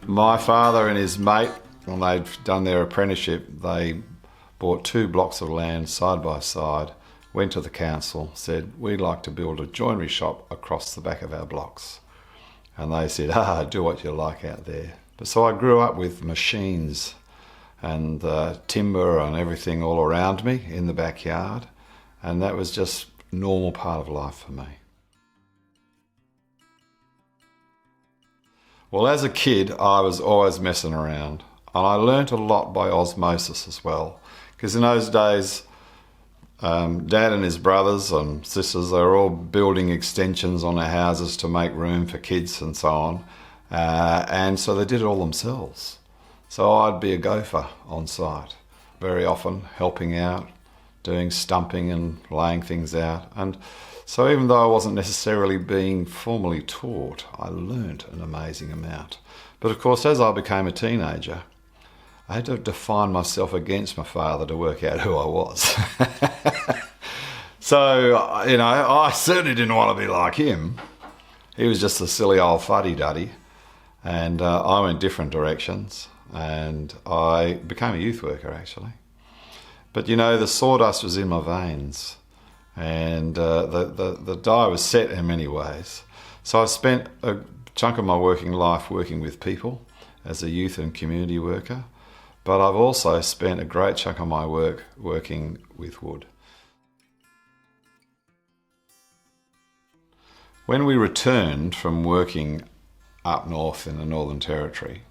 My father and his mate, when they'd done their apprenticeship, they bought 2 blocks of land side by side, went to the council, said, we'd like to build a joinery shop across the back of our blocks. And they said, do what you like out there. But so I grew up with machines and timber and everything all around me in the backyard, and that was just a normal part of life for me. Well, as a kid, I was always messing around, and I learnt a lot by osmosis as well, because in those days, Dad and his brothers and sisters, they were all building extensions on their houses to make room for kids and so on, and so they did it all themselves. So I'd be a gopher on site, very often helping out, doing stumping and laying things out. And so even though I wasn't necessarily being formally taught, I learnt an amazing amount. But of course, as I became a teenager, I had to define myself against my father to work out who I was. So, you know, I certainly didn't want to be like him. He was just a silly old fuddy-duddy, and I went different directions, and I became a youth worker, actually. But, you know, the sawdust was in my veins, and the die was set in many ways. So I spent a chunk of my working life working with people as a youth and community worker, but I've also spent a great chunk of my work working with wood. When we returned from working up north in the Northern Territory,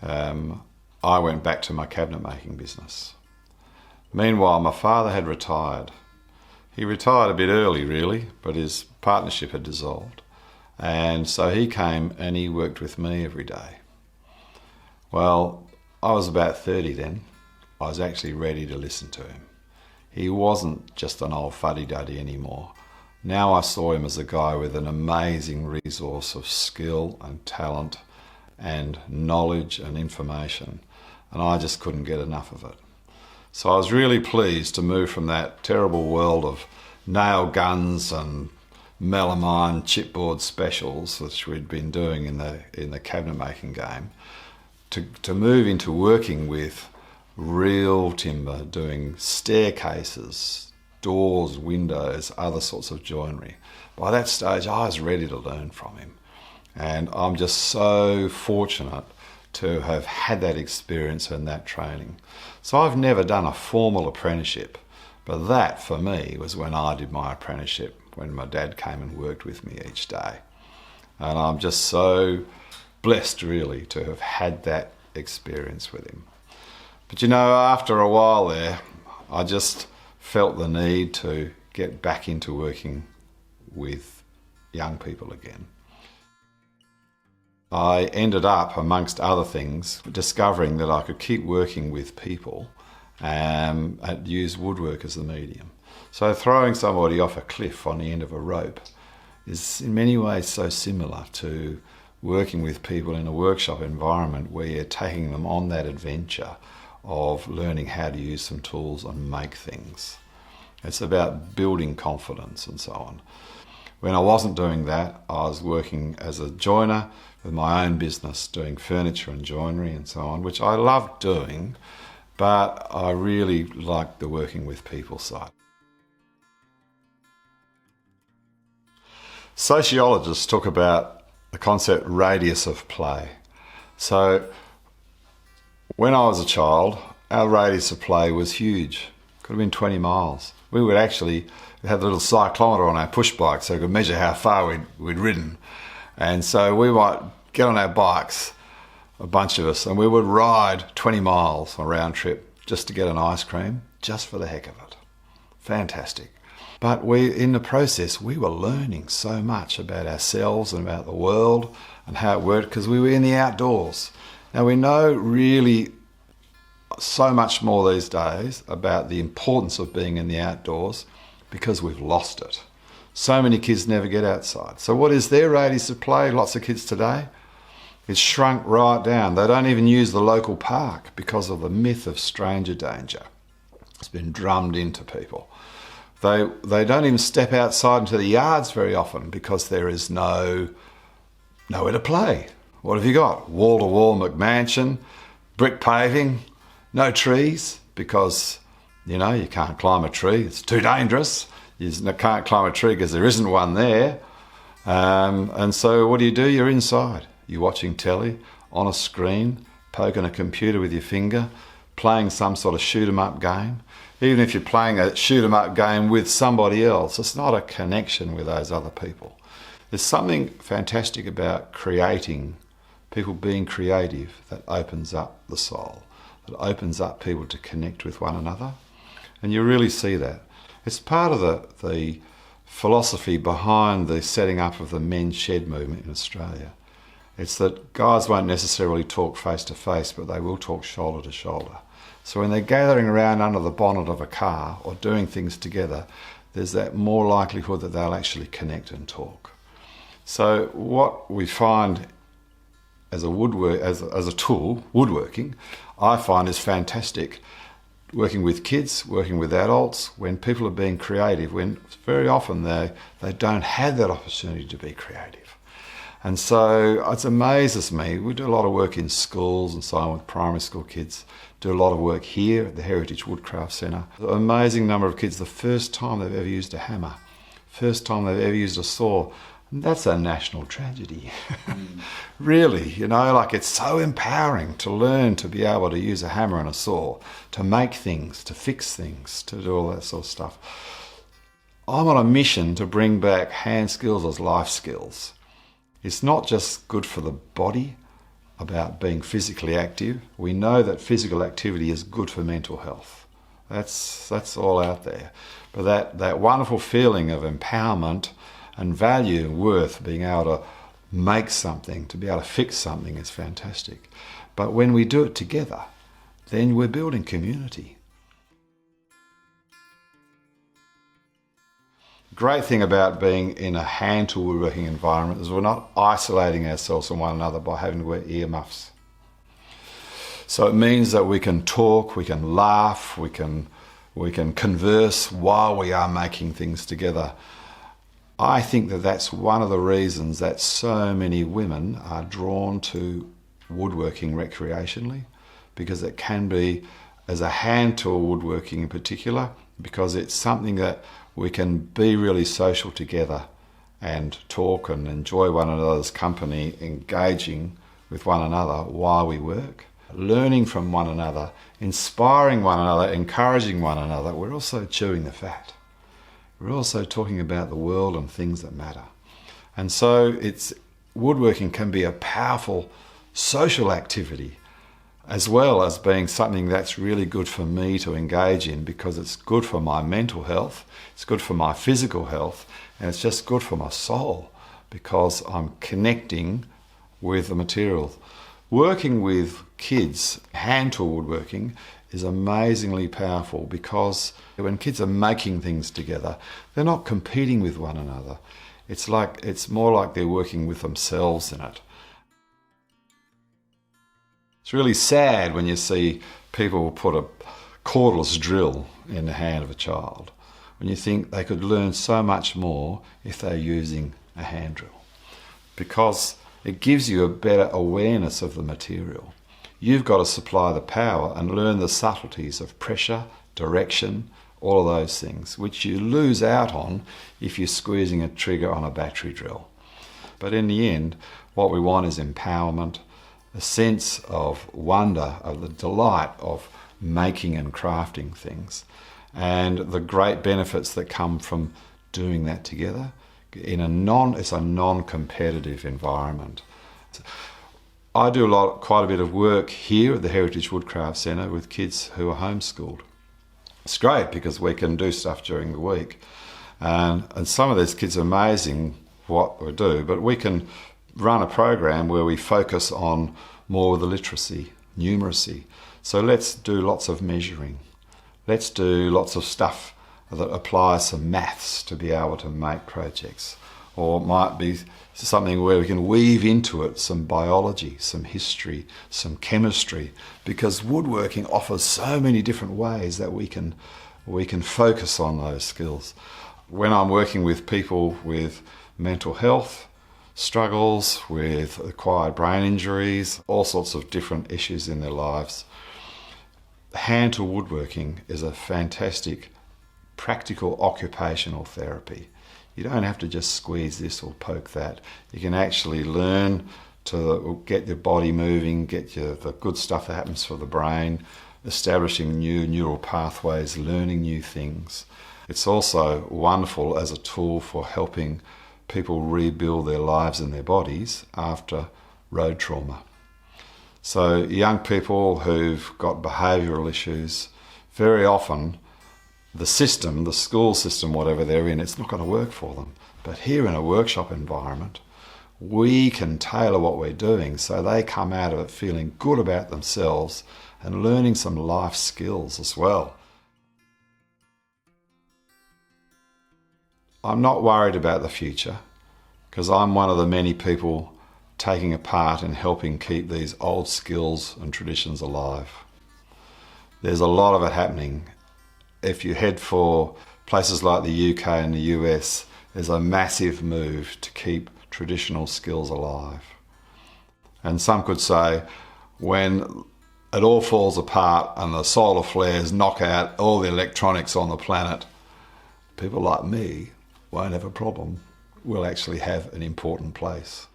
I went back to my cabinet making business. Meanwhile, my father had retired. He retired a bit early, really, but his partnership had dissolved. And so he came and he worked with me every day. Well, I was about 30 then. I was actually ready to listen to him. He wasn't just an old fuddy-duddy anymore. Now I saw him as a guy with an amazing resource of skill and talent and knowledge and information, and I just couldn't get enough of it. So I was really pleased to move from that terrible world of nail guns and melamine chipboard specials, which we'd been doing in the cabinet making game, to move into working with real timber, doing staircases, doors, windows, other sorts of joinery. By that stage, I was ready to learn from him. And I'm just so fortunate to have had that experience and that training. So I've never done a formal apprenticeship, but that for me was when I did my apprenticeship, when my dad came and worked with me each day. And I'm just so blessed really to have had that experience with him. But you know, after a while there, I just felt the need to get back into working with young people again. I ended up, amongst other things, discovering that I could keep working with people and use woodwork as the medium. So throwing somebody off a cliff on the end of a rope is in many ways so similar to working with people in a workshop environment where you're taking them on that adventure of learning how to use some tools and make things. It's about building confidence and so on. When I wasn't doing that, I was working as a joiner with my own business, doing furniture and joinery and so on, which I loved doing, but I really liked the working with people side. Sociologists talk about the concept radius of play. So when I was a child, our radius of play was huge. Could have been 20 miles. We would actually have a little cyclometer on our push bike so we could measure how far we'd ridden. And so we might get on our bikes, a bunch of us, and we would ride 20 miles on a round trip just to get an ice cream, just for the heck of it. Fantastic. But in the process, we were learning so much about ourselves and about the world and how it worked because we were in the outdoors. Now we know really so much more these days about the importance of being in the outdoors because we've lost it. So many kids never get outside. So what is their radius of play? Lots of kids today. It's shrunk right down. They don't even use the local park because of the myth of stranger danger. It's been drummed into people. They don't even step outside into the yards very often because there is nowhere to play. What have you got? Wall-to-wall McMansion, brick paving, no trees, because, you know, you can't climb a tree. It's too dangerous. You can't climb a tree because there isn't one there. And so what do? You're inside. You're watching telly, on a screen, poking a computer with your finger, playing some sort of shoot-'em-up game. Even if you're playing a shoot-'em-up game with somebody else, it's not a connection with those other people. There's something fantastic about creating, people being creative, that opens up the soul, that opens up people to connect with one another. And you really see that. It's part of the philosophy behind the setting up of the men's shed movement in Australia. It's that guys won't necessarily talk face to face, but they will talk shoulder to shoulder. So when they're gathering around under the bonnet of a car or doing things together, there's that more likelihood that they'll actually connect and talk. So what we find as a tool, woodworking, I find is fantastic. Working with kids, working with adults, when people are being creative, when very often they don't have that opportunity to be creative. And so it amazes me. We do a lot of work in schools and so on with primary school kids, do a lot of work here at the Heritage Woodcraft Centre. An amazing number of kids, the first time they've ever used a hammer, first time they've ever used a saw. And that's a national tragedy. Really, you know, like it's so empowering to learn to be able to use a hammer and a saw, to make things, to fix things, to do all that sort of stuff. I'm on a mission to bring back hand skills as life skills. It's not just good for the body, about being physically active. We know that physical activity is good for mental health. That's all out there. But that wonderful feeling of empowerment and value and worth, being able to make something, to be able to fix something, is fantastic. But when we do it together, then we're building community. Great thing about being in a hand tool woodworking environment is we're not isolating ourselves from one another by having to wear earmuffs. So it means that we can talk, we can laugh, we can converse while we are making things together. I think that that's one of the reasons that so many women are drawn to woodworking recreationally, because it can be, as a hand tool woodworking in particular, because it's something that we can be really social together and talk and enjoy one another's company, engaging with one another while we work, learning from one another, inspiring one another, encouraging one another. We're also chewing the fat. We're also talking about the world and things that matter. And so woodworking can be a powerful social activity, as well as being something that's really good for me to engage in, because it's good for my mental health, it's good for my physical health, and it's just good for my soul, because I'm connecting with the materials. Working with kids, hand tool woodworking, is amazingly powerful, because when kids are making things together, they're not competing with one another. It's more like they're working with themselves in it. It's really sad when you see people put a cordless drill in the hand of a child, when you think they could learn so much more if they're using a hand drill, because it gives you a better awareness of the material. You've got to supply the power and learn the subtleties of pressure, direction, all of those things, which you lose out on if you're squeezing a trigger on a battery drill. But in the end, what we want is empowerment, a sense of wonder, of the delight of making and crafting things, and the great benefits that come from doing that together in it's a non-competitive environment. I do quite a bit of work here at the Heritage Woodcraft Centre with kids who are homeschooled. It's great because we can do stuff during the week, and some of these kids are amazing what we do, but we can run a program where we focus on more of the literacy, numeracy. So let's do lots of measuring. Let's do lots of stuff that applies some maths to be able to make projects. Or it might be something where we can weave into it some biology, some history, some chemistry, because woodworking offers so many different ways that we can focus on those skills. When I'm working with people with mental health, struggles, with acquired brain injuries, all sorts of different issues in their lives. Hand tool woodworking is a fantastic practical occupational therapy. You don't have to just squeeze this or poke that. You can actually learn to get your body moving, get the good stuff that happens for the brain, establishing new neural pathways, learning new things. It's also wonderful as a tool for helping people rebuild their lives and their bodies after road trauma. So young people who've got behavioural issues, very often the system, the school system, whatever they're in, it's not going to work for them. But here in a workshop environment, we can tailor what we're doing so they come out of it feeling good about themselves and learning some life skills as well. I'm not worried about the future because I'm one of the many people taking a part in helping keep these old skills and traditions alive. There's a lot of it happening. If you head for places like the UK and the US, there's a massive move to keep traditional skills alive. And some could say, when it all falls apart and the solar flares knock out all the electronics on the planet, people like me won't have a problem. We'll actually have an important place.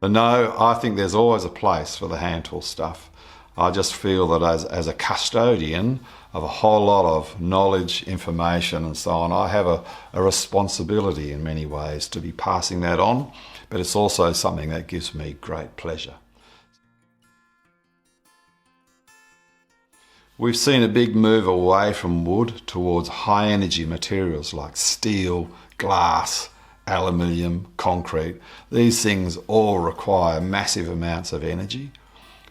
But no, I think there's always a place for the hand tool stuff. I just feel that as a custodian of a whole lot of knowledge, information and so on, I have a responsibility in many ways to be passing that on, but it's also something that gives me great pleasure. We've seen a big move away from wood towards high energy materials like steel, glass, aluminium, concrete. These things all require massive amounts of energy.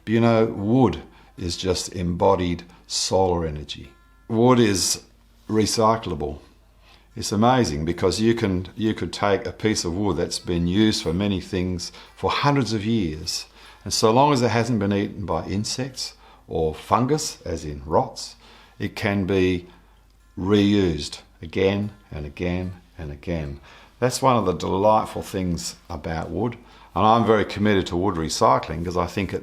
But you know, wood is just embodied solar energy. Wood is recyclable. It's amazing because you could take a piece of wood that's been used for many things for hundreds of years, and so long as it hasn't been eaten by insects or fungus, as in rots, it can be reused again and again and again. That's one of the delightful things about wood, and I'm very committed to wood recycling because I think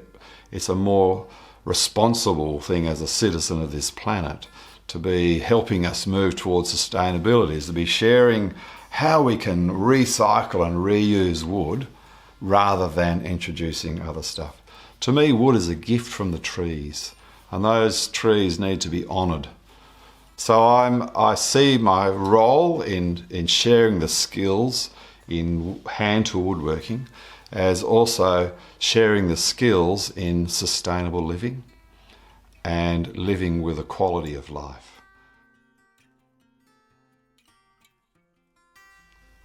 it's a more responsible thing as a citizen of this planet to be helping us move towards sustainability, is to be sharing how we can recycle and reuse wood rather than introducing other stuff. To me, wood is a gift from the trees, and those trees need to be honoured. So I see my role in sharing the skills in hand tool woodworking as also sharing the skills in sustainable living and living with a quality of life.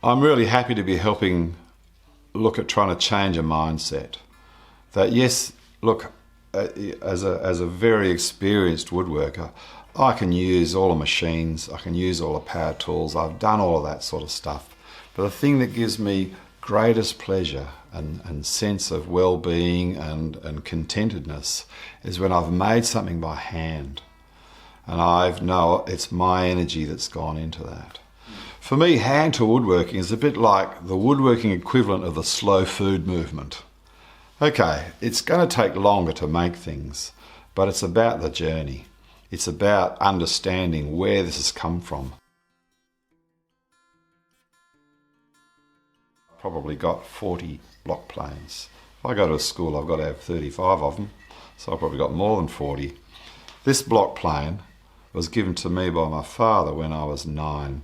I'm really happy to be helping look at trying to change a mindset. That yes, look, as a very experienced woodworker, I can use all the machines, I can use all the power tools, I've done all of that sort of stuff. But the thing that gives me greatest pleasure and sense of well-being and contentedness is when I've made something by hand and I know it's my energy that's gone into that. For me, hand tool woodworking is a bit like the woodworking equivalent of the slow food movement. Okay, it's going to take longer to make things, but it's about the journey. It's about understanding where this has come from. I've probably got 40 block planes. If I go to a school, I've got to have 35 of them, so I've probably got more than 40. This block plane was given to me by my father when I was 9.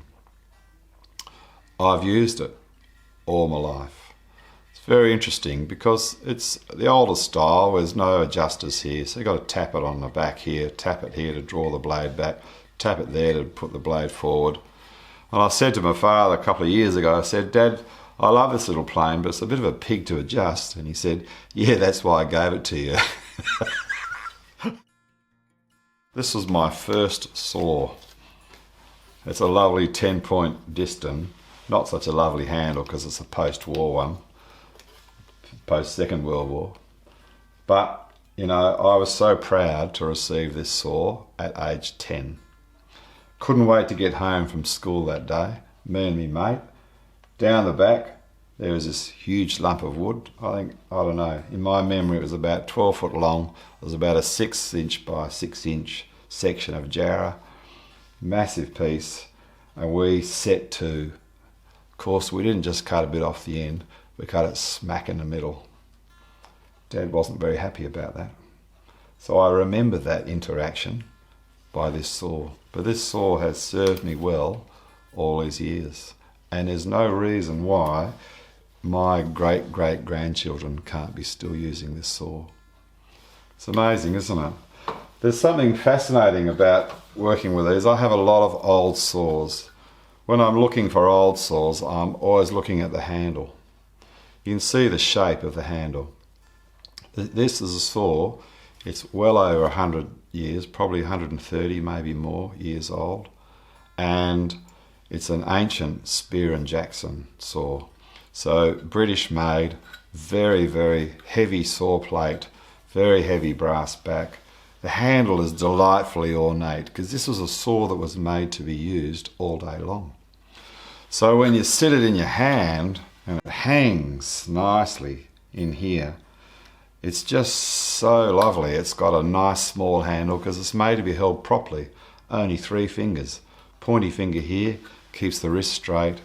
I've used it all my life. It's very interesting because it's the older style. There's no adjusters here, so you've got to tap it on the back here, tap it here to draw the blade back, tap it there to put the blade forward. And I said to my father a couple of years ago, I said, "Dad, I love this little plane, but it's a bit of a pig to adjust." And he said, "Yeah, that's why I gave it to you." This was my first saw. It's a lovely 10-point Diston. Not such a lovely handle because it's a post-war one, post-Second World War. But, you know, I was so proud to receive this saw at age 10. Couldn't wait to get home from school that day. Me and me mate, down the back, there was this huge lump of wood. I don't know, in my memory it was about 12 foot long. It was about a 6" by 6" section of jarrah, massive piece, and we set to, of course we didn't just cut a bit off the end, we cut it smack in the middle. Dad wasn't very happy about that. So I remember that interaction by this saw. But this saw has served me well all these years. And there's no reason why my great-great-grandchildren can't be still using this saw. It's amazing, isn't it? There's something fascinating about working with these. I have a lot of old saws. When I'm looking for old saws, I'm always looking at the handle. You can see the shape of the handle. This is a saw. It's well over 100 years, probably 130, maybe more years old. And it's an ancient Spear and Jackson saw. So British made, very, very heavy saw plate, very heavy brass back. The handle is delightfully ornate because this was a saw that was made to be used all day long. So when you sit it in your hand and it hangs nicely in here, it's just so lovely. It's got a nice small handle because it's made to be held properly. Only 3 fingers. Pointy finger here, keeps the wrist straight.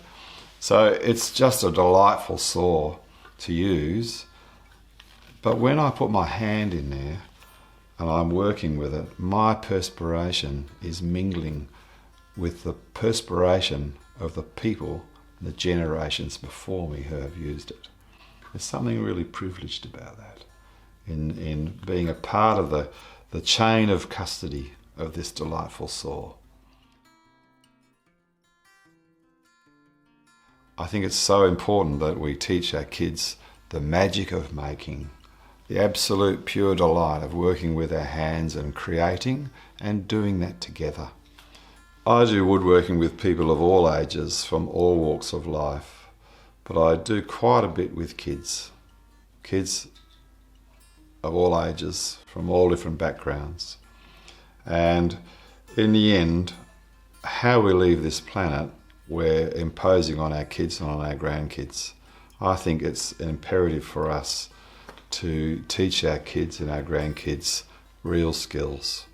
So it's just a delightful saw to use. But when I put my hand in there and I'm working with it, my perspiration is mingling with the perspiration of the people, the generations before me who have used it. There's something really privileged about that, in being a part of the chain of custody of this delightful saw. I think it's so important that we teach our kids the magic of making, the absolute pure delight of working with our hands and creating and doing that together. I do woodworking with people of all ages, from all walks of life, but I do quite a bit with kids. Kids of all ages, from all different backgrounds. And in the end, how we leave this planet, we're imposing on our kids and on our grandkids. I think it's imperative for us to teach our kids and our grandkids real skills.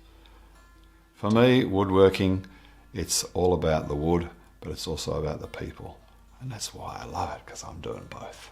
For me, woodworking, it's all about the wood, but it's also about the people. And that's why I love it, because I'm doing both.